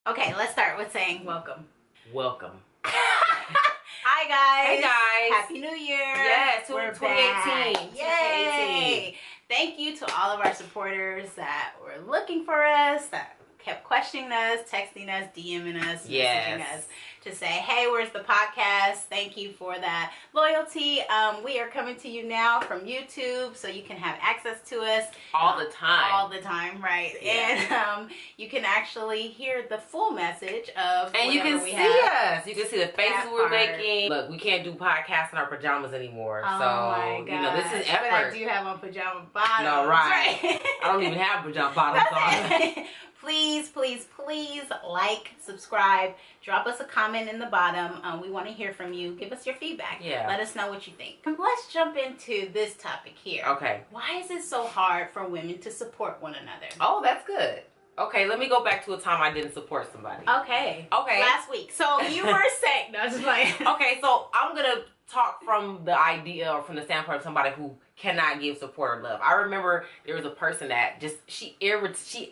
Okay, let's start with saying welcome. Welcome. Hi guys. Hey guys. Happy New Year. Yes, we're 2018. back. Yay. Thank you to all of our supporters that were looking for us, that kept questioning us, texting us, DMing us, messaging us to say, hey, where's the podcast? Thank you for that loyalty. We are coming to you now from YouTube, so you can have access to us all the time. All the time, right? Yeah. And you can actually hear the full message of and you can we see have. us. You can see the faces we're making. Look, we can't do podcasts in our pajamas anymore. Oh so my God. You know, this is effort. But I do have on pajama bottoms. No, right. I don't even have pajama bottoms on. Please, please, please like, subscribe, drop us a comment in the bottom. We want to hear from you. Give us your feedback. Yeah. Let us know what you think. Let's jump into this topic here. Okay. Why is it so hard for women to support one another? Oh, that's good. Okay, let me go back to a time I didn't support somebody. Okay. Okay. Last week. So you were saying, no, just like. Okay, so I'm going to talk from the idea or from the standpoint of somebody who cannot give support or love. I remember there was a person that just, she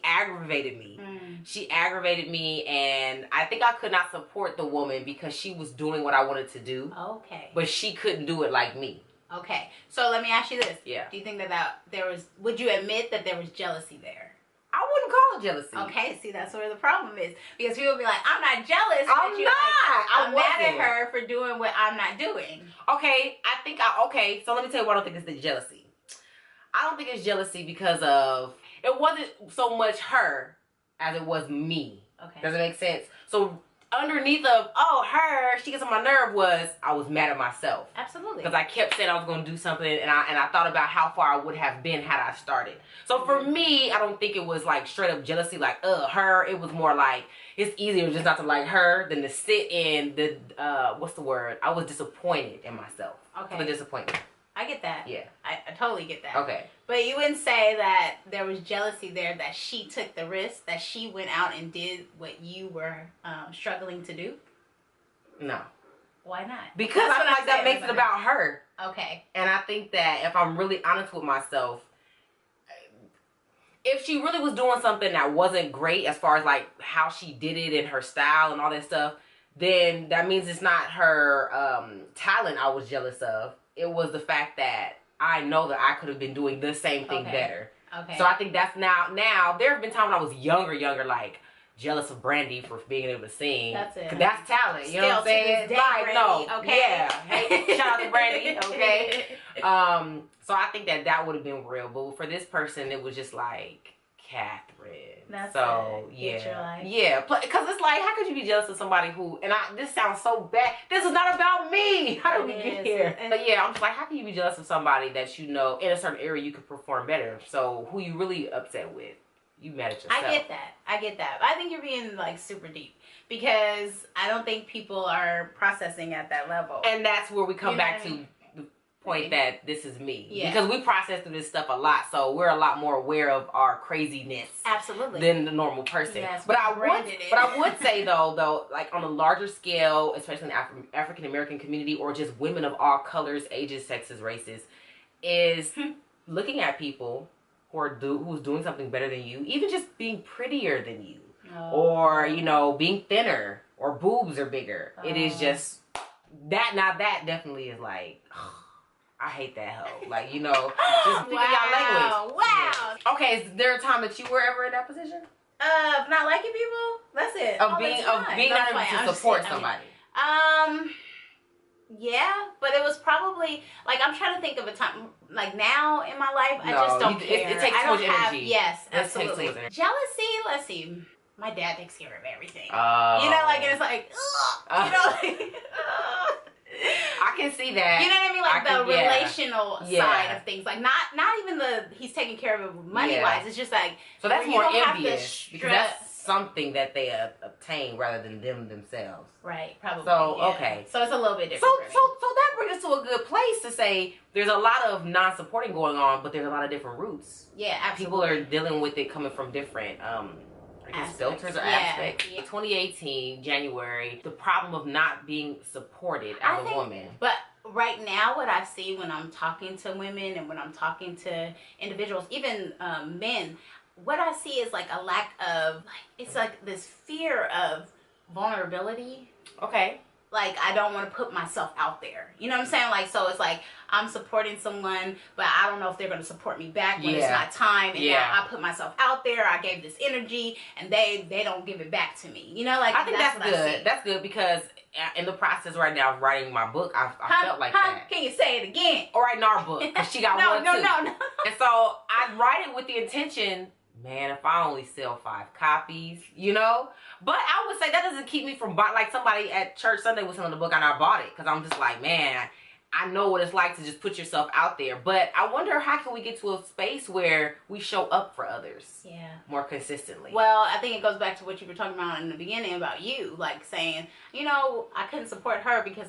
aggravated me. She aggravated me, and I think I could not support the woman because she was doing what I wanted to do. Okay. But she couldn't do it like me. Okay. So let me ask you this. Yeah. Do you think that there was, would you admit that there was jealousy there? I wouldn't call it jealousy. Okay, see, that's where the problem is. Because people be like, I'm not jealous. I'm not. I'm mad at her for doing what I'm not doing. Okay, okay, so let me tell you why I don't think it's the jealousy. I don't think it's jealousy because of, it wasn't so much her as it was me. Okay. Does it make sense? So underneath of, her, she gets on my nerve was, I was mad at myself. Absolutely. Because I kept saying I was going to do something, and I thought about how far I would have been had I started. So for me, I don't think it was like straight up jealousy, like, her. It was more like, it's easier just not to like her than to sit in the, what's the word? I was disappointed in myself. Okay. For the disappointment. I get that. Yeah. I totally get that. Okay. But you wouldn't say that there was jealousy there, that she took the risk, that she went out and did what you were struggling to do? No. Why not? Because I feel like that makes it about her. Okay. And I think that if I'm really honest with myself, if she really was doing something that wasn't great as far as like how she did it and her style and all that stuff, then that means it's not her talent I was jealous of. It was the fact that I know that I could have been doing the same thing better. Okay. So I think that's now there have been times when I was younger, like jealous of Brandy for being able to sing. That's it. 'Cause that's talent. You know what I'm saying? Like, no. Okay. Yeah. Hey, shout out to Brandy. Okay. So I think that would have been real. But for this person, it was just like, Catherine. That's so it. Yeah. Yeah. Because it's like, how could you be jealous of somebody who, and this sounds so bad. This is not about me. How did we get here? But yeah, I'm just like, how can you be jealous of somebody that you know in a certain area you could perform better? So who you really upset with? You mad at yourself. I get that. I think you're being like super deep because I don't think people are processing at that level. And that's where we come back to the point that this is me. Yeah. Because we process through this stuff a lot, so we're a lot more aware of our craziness. Absolutely. Than the normal person. Yes, but I would say though, like on a larger scale, especially in the African American community or just women of all colors, ages, sexes, races, is looking at people who's doing something better than you, even just being prettier than you, or being thinner, or boobs are bigger. It is just that. Now that definitely is like, I hate that hoe. Like, just speaking y'all language. Wow. Yeah. Okay, is there a time that you were ever in that position? Not liking people. That's it. Of being not able to support somebody. Yeah, but it was probably like, I'm trying to think of a time like now in my life. I just don't care. It takes too much energy. Yes, absolutely. Jealousy. Let's see. My dad takes care of everything. And it's like, like, I can see that. You know what I mean? Like the relational side of things. Like not even he's taking care of it money wise. It's just like, so that's more envious because that's something that they obtain rather than them themselves. Right, probably. So okay. So it's a little bit different. So that brings us to a good place to say there's a lot of non-supporting going on, but there's a lot of different roots. Yeah, absolutely. People are dealing with it coming from different filters or aspects. Yeah. 2018, January, the problem of not being supported as a woman. But right now, what I see when I'm talking to women and when I'm talking to individuals, even men, what I see is like a lack of, it's like this fear of vulnerability. Okay. Like, I don't want to put myself out there. You know what I'm saying? Like, so it's like I'm supporting someone, but I don't know if they're going to support me back when it's my time. And now I put myself out there. I gave this energy, and they don't give it back to me. You know, like, I think that's good. That's good, because in the process right now of writing my book, I felt like that. Can you say it again? Or writing our book, because she got one too. No. And so I write it with the intention, man, if I only sell 5 copies, you know? But I would say that doesn't keep me from buying. Like, somebody at church Sunday was selling the book and I bought it, because I'm just like, man, I know what it's like to just put yourself out there. But I wonder, how can we get to a space where we show up for others more consistently? Well, I think it goes back to what you were talking about in the beginning about you, like saying, you know, I couldn't support her because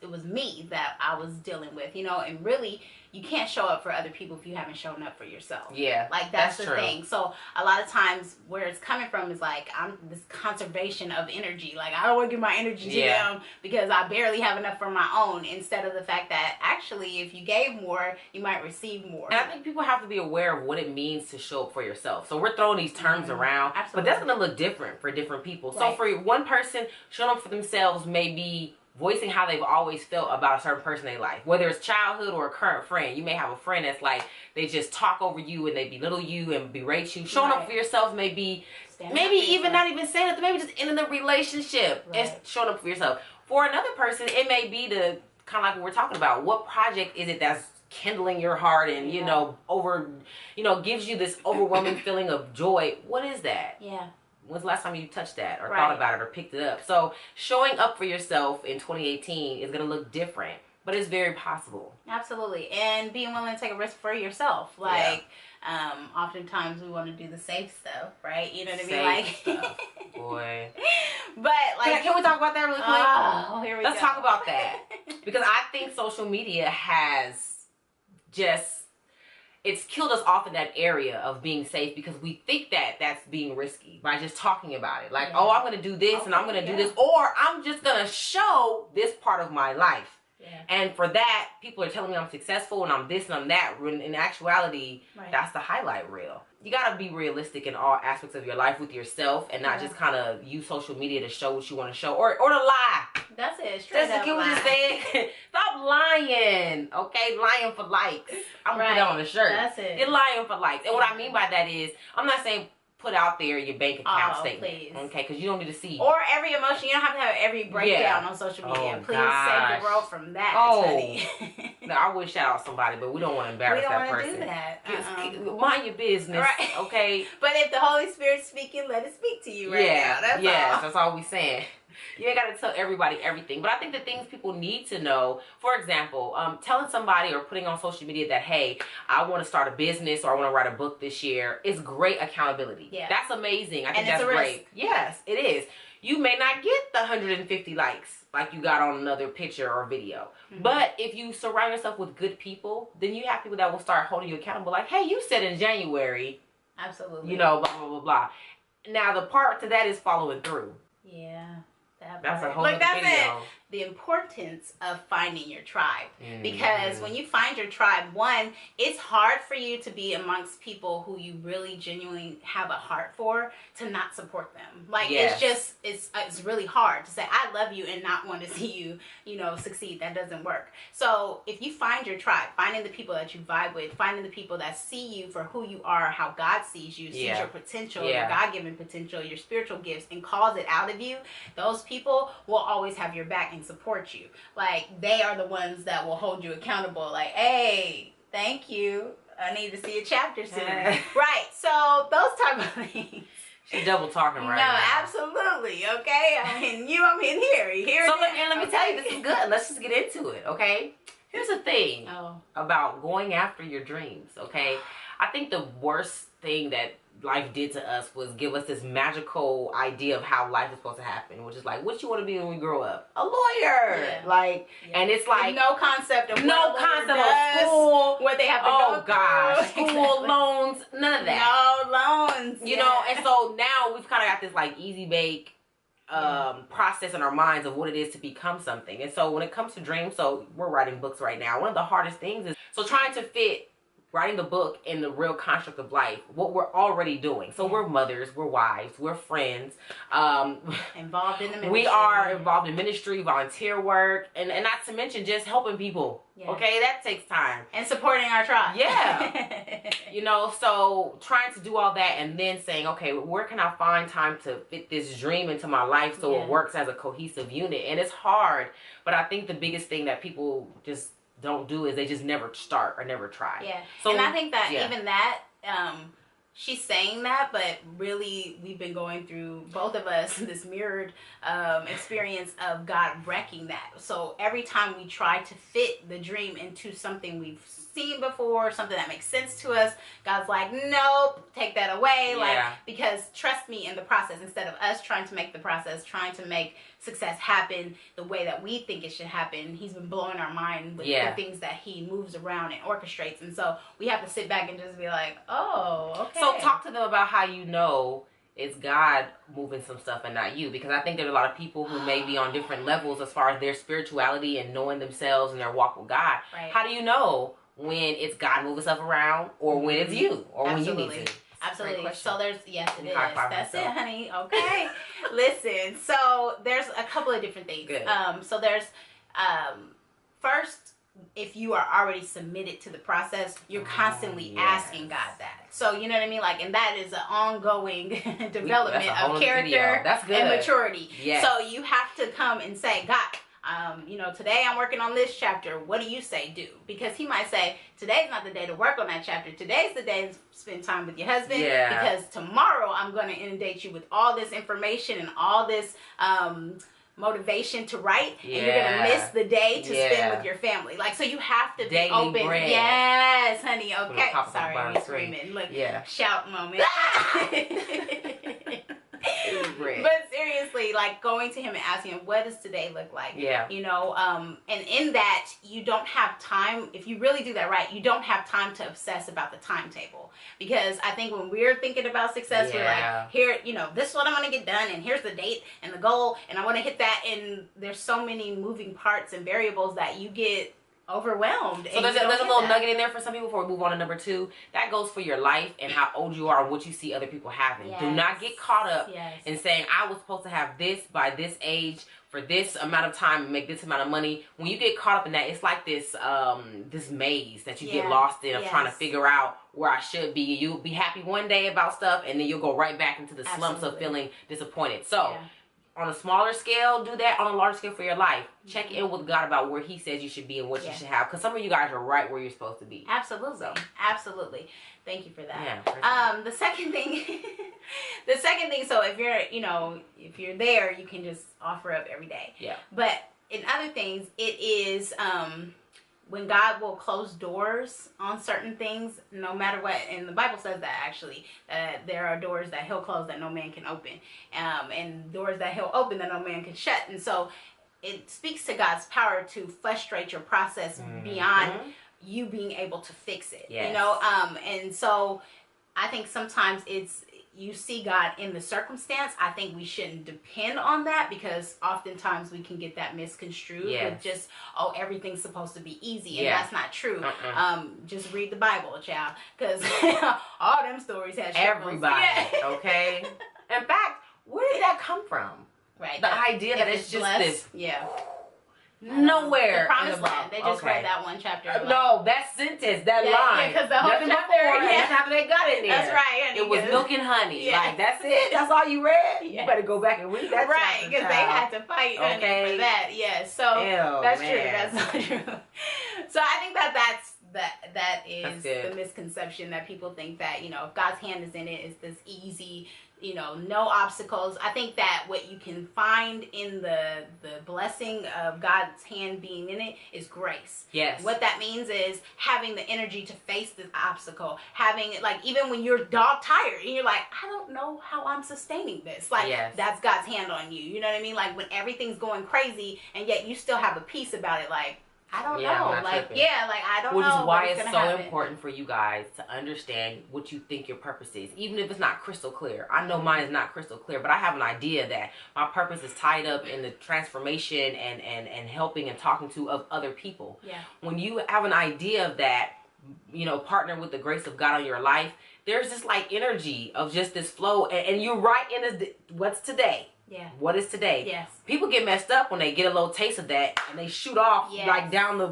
it was me that I was dealing with, you know, and really, you can't show up for other people if you haven't shown up for yourself. Yeah, like that's the thing. So a lot of times where it's coming from is like, I'm this conservation of energy. Like, I don't want to give my energy to them because I barely have enough for my own, instead of the fact that actually if you gave more, you might receive more. And I think people have to be aware of what it means to show up for yourself. So we're throwing these terms around, but that's going to look different for different people. So for one person, showing up for themselves may be voicing how they've always felt about a certain person in their life, whether it's childhood or a current friend. You may have a friend that's like, they just talk over you and they belittle you and berate you. Showing up for yourself may be even not even saying it, maybe just ending the relationship and showing up for yourself. For another person, it may be the kind of like what we're talking about. What project is it that's kindling your heart and gives you this overwhelming feeling of joy? What is that? When's the last time you touched that or thought about it or picked it up? So showing up for yourself in 2018 is going to look different, but it's very possible. Absolutely. And being willing to take a risk for yourself. Like, oftentimes we want to do the safe stuff, right? You know what I mean? Like, stuff, boy. But like, can we talk about that really quick? Oh, here we go. Let's talk about that. Because I think social media has it's killed us off in that area of being safe, because we think that that's being risky by just talking about it. Like, oh, I'm going to do this and I'm going to do this, or I'm just going to show this part of my life. And for that, people are telling me I'm successful and I'm this and I'm that. When in actuality, that's the highlight reel. You got to be realistic in all aspects of your life with yourself, and not just kind of use social media to show what you want to show, or to lie. That's it. Straight up can we just say it? Stop lying, okay? Lying for likes. I'm going to put that on a shirt. That's it. You're lying for likes. And what I mean by that is, I'm not saying put out there your bank account statement, okay? Because you don't need to see. Or every emotion. You don't have to have every breakdown on social media. Please save the world from that, honey. No, I would shout out somebody, but we don't want to embarrass that person. We don't want to do that. Mind your business, okay? But if the Holy Spirit's speaking, let it speak to you now. That's all. That's all we saying. You ain't got to tell everybody everything. But I think the things people need to know, for example, telling somebody or putting on social media that, hey, I want to start a business or I want to write a book this year, is great accountability. That's amazing. I think that's great. Yes, it is. You may not get the 150 likes like you got on another picture or video. But if you surround yourself with good people, then you have people that will start holding you accountable. Like, hey, you said in January. Absolutely. Blah, blah, blah, blah. Now, the part to that is following through. Yeah. That's a whole other video. The importance of finding your tribe. Because when you find your tribe, one, it's hard for you to be amongst people who you really genuinely have a heart for, to not support them. Like, it's really hard to say, I love you and not want to see you, succeed. That doesn't work. So if you find your tribe, finding the people that you vibe with, finding the people that see you for who you are, how God sees you, sees your potential, your God-given potential, your spiritual gifts, and calls it out of you, those people will always have your back and support you. Like, they are the ones that will hold you accountable. Like, hey, thank you, I need to see a chapter soon. Right. So those type of things. She's double talking right now. No, absolutely. Okay. I'm in you. I'm in here. So let me tell you, this is good. Let's just get into it. Okay. Here's the thing about going after your dreams. Okay. I think the worst thing that life did to us was give us this magical idea of how life is supposed to happen, which is like, what you want to be when we grow up? A lawyer. And it's like no concept of school, what they have to go through. Oh gosh, school loans, none of that. No loans. You know, and so now we've kind of got this like easy bake process in our minds of what it is to become something. And so when it comes to dreams, so we're writing books right now. One of the hardest things is trying to fit writing the book in the real construct of life, what we're already doing. So we're mothers, we're wives, we're friends, involved in the ministry. We are involved in ministry, volunteer work, and not to mention just helping people. Yeah. Okay, that takes time. And supporting our tribe. Yeah. You know, so trying to do all that and then saying, okay, where can I find time to fit this dream into my life so it works as a cohesive unit? And it's hard, but I think the biggest thing that people just don't do is they just never start or never try. Yeah. So, and I think that even that, she's saying that, but really we've been going through, both of us, this mirrored experience of God wrecking that. So every time we try to fit the dream into something we've seen before, something that makes sense to us, God's like, nope, take that away. Like, because trust me in the process, instead of us trying to make the process, trying to make success happen the way that we think it should happen, he's been blowing our mind with the things that he moves around and orchestrates. And so we have to sit back and just be like, oh, okay. So talk to them about how you know it's God moving some stuff and not you, because I think there's a lot of people who may be on different levels as far as their spirituality and knowing themselves and their walk with God. Right. How do you know when it's God moving stuff around or when it's you or when you need to? Absolutely. So there's, yes, it is. That's it, honey. Okay. Listen, so there's a couple of different things. Good. So there's, first, if you are already submitted to the process, you're constantly asking God that. So, you know what I mean? Like, and that is an ongoing development of character and maturity. Yes. So you have to come and say, God, you know, today I'm working on this chapter. What do you say do? Because he might say, today's not the day to work on that chapter. Today's the day to spend time with your husband. Yeah. Because tomorrow I'm going to inundate you with all this information and all this motivation to write. And you're going to miss the day to spend with your family. Like, so you have to be open. Bread. Yes, honey. Okay. Sorry, I'm screaming. Look, shout moment. But seriously, like going to him and asking him, what does today look like? Yeah. You know, and in that, you don't have time. If you really do that right, you don't have time to obsess about the timetable. Because I think when we're thinking about success, we're like, here, you know, this is what I'm going to get done, and here's the date and the goal, and I want to hit that. And there's so many moving parts and variables that you get overwhelmed. So there's a little nugget in there for some people before we move on to number 2. That goes for your life and how old you are and what you see other people having. Yes. Do not get caught up Yes. in saying, I was supposed to have this by this age for this amount of time and make this amount of money. When you get caught up in that, it's like this this maze that you get lost in of trying to figure out where I should be. You'll be happy one day about stuff and then you'll go right back into the slumps of feeling disappointed. So on a smaller scale, do that. On a larger scale for your life, check in with God about where he says you should be and what you should have. Because some of you guys are right where you're supposed to be. Absolutely. So. Absolutely. Thank you for that. Yeah, the second thing, so if you're, you know, if you're there, you can just offer up every day. Yeah. But in other things, it is, when God will close doors on certain things, no matter what, and the Bible says that actually, there are doors that he'll close that no man can open, and doors that he'll open that no man can shut. And so it speaks to God's power to frustrate your process beyond you being able to fix it, you know? And so I think sometimes you see God in the circumstance. I think we shouldn't depend on that, because oftentimes we can get that misconstrued with just, oh, everything's supposed to be easy, and that's not true. Just read the Bible, child, because all them stories have struggles. Everybody, okay? In fact, where did that come from? Right. The idea that it's just this... The Nowhere. Promised Land. They just read that one chapter. No, that sentence, that line. Because the whole nothing chapter. Before, that's how they got in there. That's right. It was milk and honey. Like, that's it. That's all you read. You better go back and read that chapter. Right, because they had to fight for that. Yeah. So that's true. That's not true. So I think that is the misconception, that people think that, you know, if God's hand is in it, it's this easy, you know, no obstacles. I think that what you can find in the blessing of God's hand being in it is grace. Yes. What that means is having the energy to face this obstacle, having, like, even when you're dog tired and you're like, I don't know how I'm sustaining this. Like, that's God's hand on you. You know what I mean? Like, when everything's going crazy and yet you still have a peace about it, like, I don't know. Like, I don't know. Which is why it's so happen. important for you guys to understand what you think your purpose is, even if it's not crystal clear. I know mine is not crystal clear, but I have an idea that my purpose is tied up in the transformation and helping and talking to of other people. Yeah. When you have an idea of that, partner with the grace of God on your life, there's this like energy of just this flow, and you're right in this. What's today? Yeah. What is today? Yes. People get messed up when they get a little taste of that, and they shoot off like down the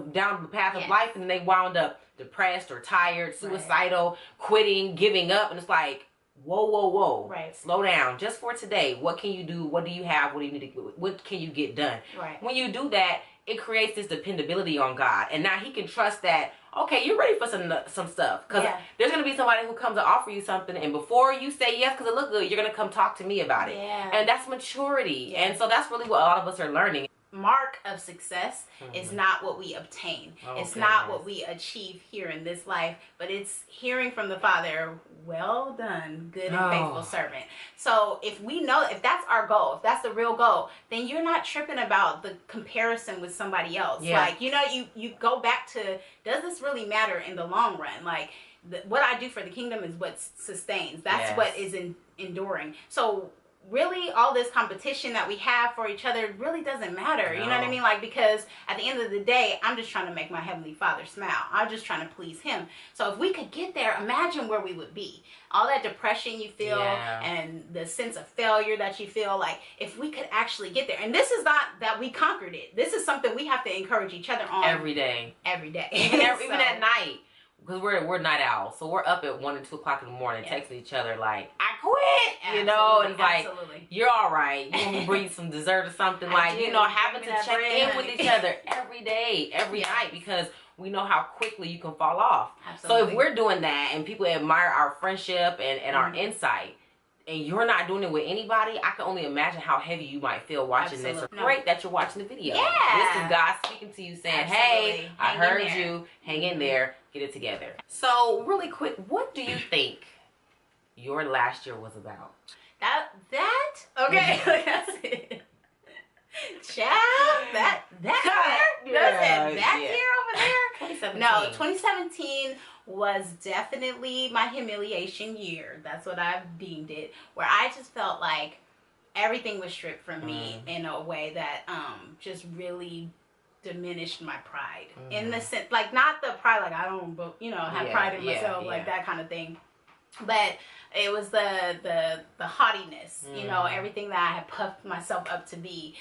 path of life, and they wound up depressed or tired, suicidal, quitting, giving up, and it's like, whoa. Right. Slow down. Just for today, what can you do? What do you have? What do you need to? What can you get done? Right. When you do that, it creates this dependability on God, and now He can trust that. Okay, you're ready for some stuff, because there's gonna be somebody who comes to offer you something, and before you say yes because it look good, you're gonna come talk to me about it. Yeah. And that's maturity, and so that's really what a lot of us are learning. Mark of success is not what we obtain. It's not what we achieve here in this life, but it's hearing from the Father, well done, good and faithful servant. So if we know, if that's our goal, if that's the real goal, then you're not tripping about the comparison with somebody else. Like, you go back to, does this really matter in the long run? Like, what I do for the kingdom is what sustains. That's what is enduring. So really, all this competition that we have for each other really doesn't matter. You know what I mean? Like, because at the end of the day, I'm just trying to make my Heavenly Father smile. I'm just trying to please Him. So if we could get there, imagine where we would be. All that depression you feel and the sense of failure that you feel, like, if we could actually get there. And this is not that we conquered it. This is something we have to encourage each other on. Every day. Even at night. Because we're night owls, so we're up at 1 and 2 o'clock in the morning, texting each other like, "I quit," and it's like, "You're all right. You want me to bring you some dessert or something?" Having to check in with each other every day, every night, because we know how quickly you can fall off. So if we're doing that and people admire our friendship and our insight, and you're not doing it with anybody, I can only imagine how heavy you might feel watching this. Great that you're watching the video. This is God speaking to you saying, hey, I heard you. Hang in there. Get it together. So really quick, what do you think your last year was about? Okay, that's it. Child, that year over there. 2017. No, 2017 was definitely my humiliation year. That's what I've deemed it, where I just felt like everything was stripped from me in a way that just really diminished my pride. In the sense, like, not the pride like I don't have pride in myself, like that kind of thing, but it was the haughtiness, everything that I had puffed myself up to be,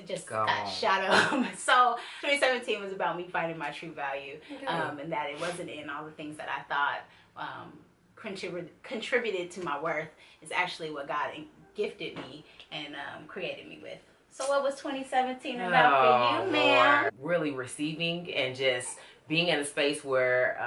just got shot up. So 2017 was about me finding my true value, and that it wasn't in all the things that I thought contributed to my worth. Is actually what God gifted me and created me with. So what was 2017 about for you, man? Really receiving and just being in a space where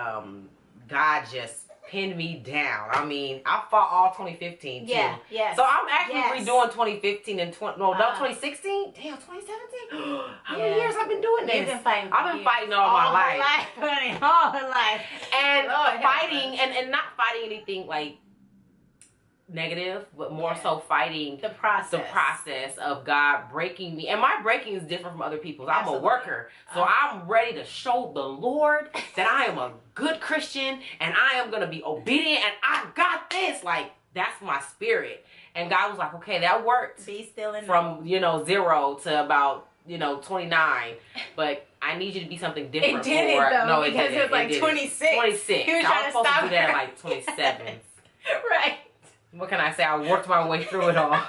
God just pinned me down. I mean, I fought all 2015 too. So I'm actually redoing 2015 and 2016. Damn, 2017. How many years I've been doing this? You've been fighting. I've been fighting all my life. All my life. And fighting and not fighting anything like negative, but more so fighting the process of God breaking me. And my breaking is different from other people's. I'm a worker, so I'm ready to show the Lord that I am a good Christian and I am gonna be obedient and I got this. Like, that's my spirit. And God was like, okay, that worked. Be still and from 0 to about 29, but I need you to be something different. It didn't though, because it was like 26. 26. He was I was supposed to do that at her. like 27. Right. What can I say? I worked my way through it all.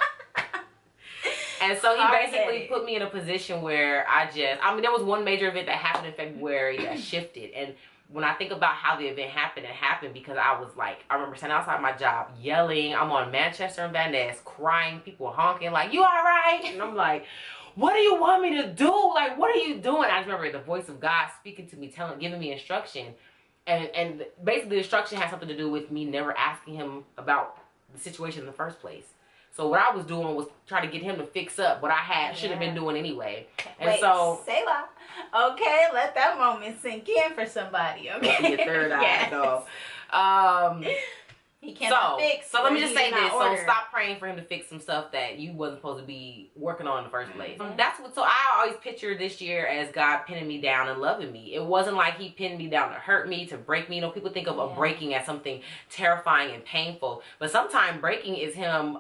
And so he basically put me in a position where there was one major event that happened in February that shifted. And when I think about how the event happened, it happened because I was like, I remember standing outside my job, yelling. I'm on Manchester and Van Ness, crying, people honking like, you all right? And I'm like, what do you want me to do? Like, what are you doing? I just remember the voice of God speaking to me, giving me instruction. And basically the instruction had something to do with me never asking him about the situation in the first place. So what I was doing was trying to get him to fix up what I should have been doing anyway. And so Selah. Okay, let that moment sink in for somebody. Okay. Your third eye, though. He cannot fix. So let me just say this. So stop praying for him to fix some stuff that you wasn't supposed to be working on in the first place. That's what. So I always picture this year as God pinning me down and loving me. It wasn't like He pinned me down to hurt me, to break me. You know, people think of a breaking as something terrifying and painful, but sometimes breaking is Him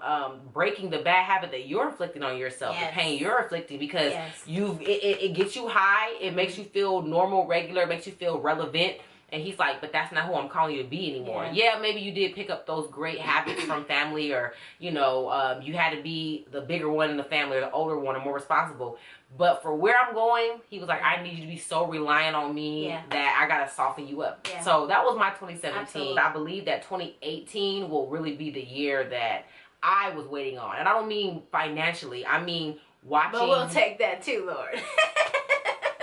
breaking the bad habit that you're inflicting on yourself, the pain you're inflicting, because it gets you high. It makes you feel normal, regular. It makes you feel relevant. And He's like, but that's not who I'm calling you to be anymore. Yeah, maybe you did pick up those great habits from family, or, you know, you had to be the bigger one in the family, or the older one, or more responsible. But for where I'm going, He was like, I need you to be so reliant on me that I got to soften you up. So that was my 2017. Absolutely. I believe that 2018 will really be the year that I was waiting on. And I don't mean financially. I mean watching. But we'll take that too, Lord.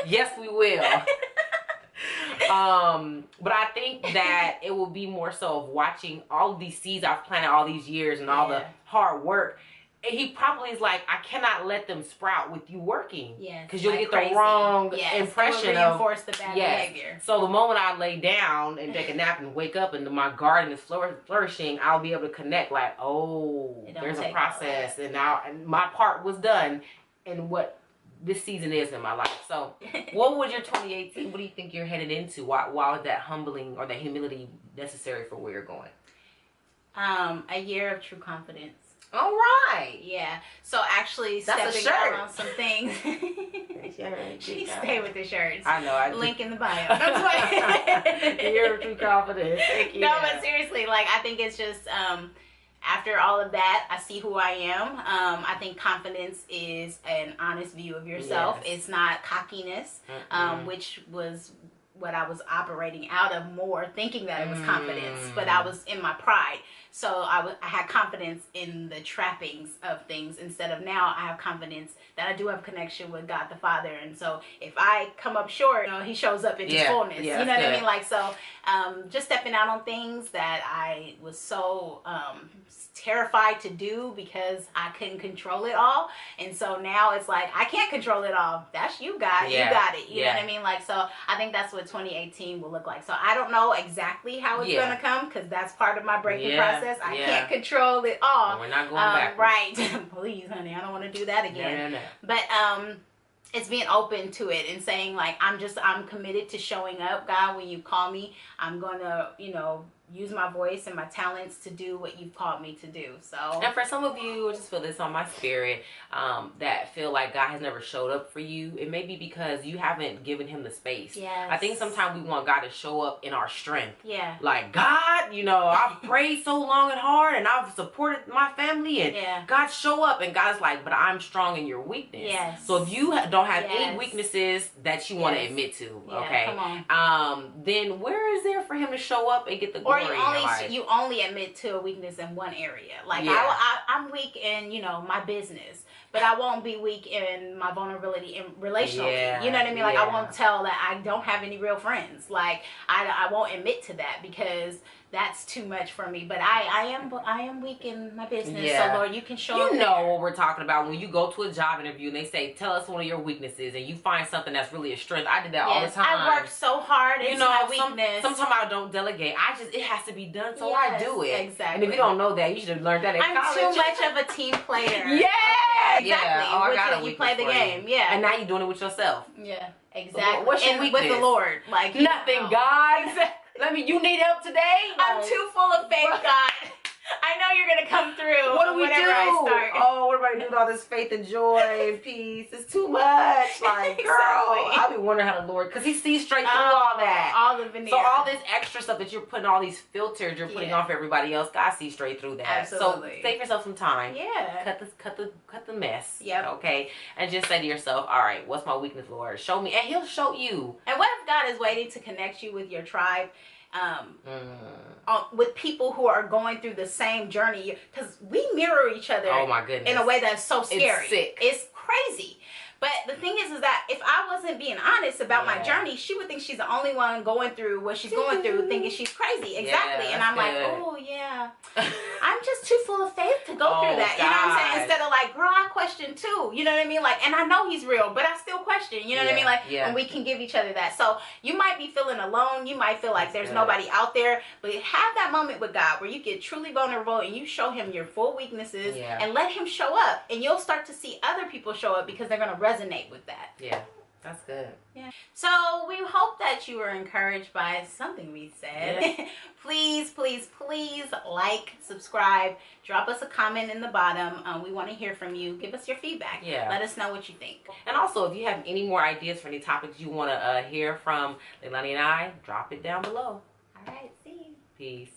Yes, we will. But I think that it will be more so of watching all of these seeds I've planted all these years and all the hard work. And He probably is like, I cannot let them sprout with you working. Yes. Because you'll get the wrong impression of reinforce the bad behavior. So the moment I lay down and take a nap and wake up and my garden is flourishing, I'll be able to connect like, oh, there's a process, and now my part was done in what this season is in my life. So what was your 2018? What do you think you're headed into? Why was that humbling or that humility necessary for where you're going? A year of true confidence. All right. Yeah. So actually stepping out on some things. She stay with the shirts. I know. Link in the bio. Year of true confidence. No, but seriously, like, I think it's just, after all of that, I see who I am. I think confidence is an honest view of yourself. Yes. It's not cockiness, which was what I was operating out of more, thinking that it was confidence, but I was in my pride. So I had confidence in the trappings of things, instead of now I have confidence that I do have connection with God the Father. And so if I come up short, you know, He shows up in His fullness. You know what I mean? Like, so just stepping out on things that I was so terrified to do because I couldn't control it all. And so now it's like, I can't control it all. That's you, God. You got it. You know what I mean? Like, so I think that's what 2018 will look like. So I don't know exactly how it's going to come, because that's part of my breaking process. I can't control it all. We're not going back. Right. Please, honey, I don't want to do that again. No. But it's being open to it and saying, like, I'm committed to showing up, God. When you call me, I'm going to, you know, use my voice and my talents to do what you've called me to do. So, and for some of you, I just feel this on my spirit, that feel like God has never showed up for you. It may be because you haven't given Him the space. Yes. I think sometimes we want God to show up in our strength. Yeah. Like, God, you know, I've prayed so long and hard, and I've supported my family, and God show up, and God's like, but I'm strong in your weakness. Yes. So if you don't have any weaknesses that you want to admit to, okay, come on. then where is there for Him to show up and get the glory? Or you only admit to a weakness in one area. Like, I'm weak in, you know, my business, but I won't be weak in my vulnerability in relational. You know what I mean? Like, I won't tell that I don't have any real friends. Like, I won't admit to that, because that's too much for me. But I am weak in my business. So Lord, you can show up. You know what we're talking about when you go to a job interview and they say, tell us one of your weaknesses, and you find something that's really a strength. I did that all the time. I work so hard. It's my weakness. Sometimes I don't delegate. It has to be done, so I do it. Exactly. And if you don't know that, you should have learned that in college. I'm too much of a team player. Exactly. Oh, I got you play the game. And now you're doing it with yourself. Yeah. Exactly. What's your weakness? With the Lord. Like, nothing, God. You need help today? I'm too full of faith, God. I know you're going to come through. What do we do? I start. Oh, what am I going to do with all this faith and joy and peace? It's too much. Like, girl, I'll be wondering how the Lord, because He sees straight through all that. All the veneer. So all this extra stuff that you're putting, all these filters you're putting on for everybody else, God sees straight through that. Absolutely. So save yourself some time. Yeah. Cut the mess. Yep. Okay. And just say to yourself, all right, what's my weakness, Lord? Show me. And He'll show you. And what if God is waiting to connect you with your tribe? With people who are going through the same journey, because we mirror each other. Oh my goodness! In a way that's so scary. It's sick. It's crazy. But the thing is that if I wasn't being honest about my journey, she would think she's the only one going through what she's going through, thinking she's crazy. Exactly. And I'm like, oh yeah, I'm just too full of faith to go through that. You know what I'm saying? Instead of like, girl, I question too. You know what I mean? Like, and I know he's real, but I still question. You know what I mean? Like, and we can give each other that. So you might be feeling alone. You might feel like there's nobody out there, but have that moment with God where you get truly vulnerable and you show him your full weaknesses and let him show up, and you'll start to see other people show up because they're going to resonate with that. Yeah, that's good. Yeah. So we hope that you were encouraged by something we said. Please, please, please like, subscribe, drop us a comment in the bottom. We want to hear from you. Give us your feedback. Yeah. Let us know what you think. And also, if you have any more ideas for any topics you want to hear from Leilani and I, drop it down below. All right. See you. Peace.